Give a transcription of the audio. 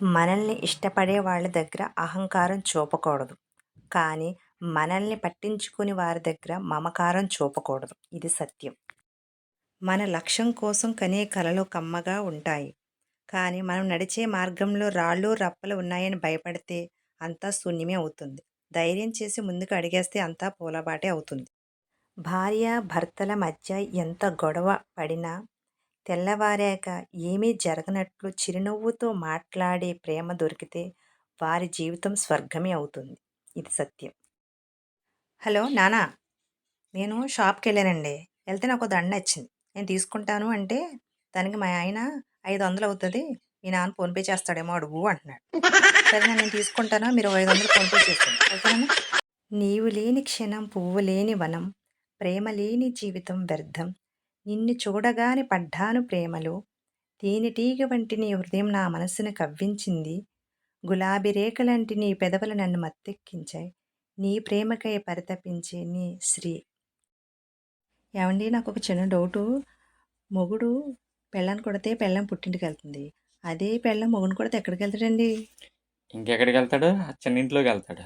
మనల్ని ఇష్టపడే వాళ్ళ దగ్గర అహంకారం చూపకూడదు. కానీ మనల్ని పట్టించుకుని వారి దగ్గర మమకారం చూపకూడదు. ఇది సత్యం. మన లక్ష్యం కోసం కనే కలలు కమ్మగా ఉంటాయి. కానీ మనం నడిచే మార్గంలో రాళ్ళు, రప్పలు ఉన్నాయని భయపడితే అంతా శూన్యమే అవుతుంది. ధైర్యం చేసి ముందుకు అడిగేస్తే అంతా పూలబాటే అవుతుంది. భార్య భర్తల మధ్య ఎంత గొడవ పడినా తెల్లవారాక ఏమీ జరగనట్లు చిరునవ్వుతో మాట్లాడే ప్రేమ దొరికితే వారి జీవితం స్వర్గమే అవుతుంది. ఇది సత్యం. హలో నానా, నేను షాప్కి వెళ్ళానండి. వెళ్తే నాకు దండ నచ్చింది. నేను తీసుకుంటాను అంటే దానికి మా ఆయన 500 అవుతుంది, మీ నాన్న ఫోన్పే చేస్తాడేమో అడుగు అంటున్నాడు. సరే నేను తీసుకుంటాను, మీరు 500 ఫోన్పే చేసేయండి, ఓకేనా? నీవు లేని క్షణం పువ్వు లేని వనం, ప్రేమ లేని జీవితం వ్యర్థం. నిన్ను చూడగానే పడ్డాను ప్రేమలో, తేనెటీగ వంటి నీ హృదయం నా మనసును కవ్వించింది. గులాబీ రేఖలాంటి నీ పెదవులు నన్ను మత్తెక్కించాయి. నీ ప్రేమకై పరితపించే నీ శ్రీ. ఏవండి, నాకు ఒక చిన్న డౌటు. మొగుడు పెళ్ళాన్ని కొడితే పెళ్ళాం పుట్టింటికి వెళ్తుంది. అదే పెళ్ళాం మొగుడిని కొడితే ఎక్కడికి వెళ్తాడండి? ఇంకెక్కడికి వెళ్తాడు? చిన్న ఇంట్లోకి వెళ్తాడు.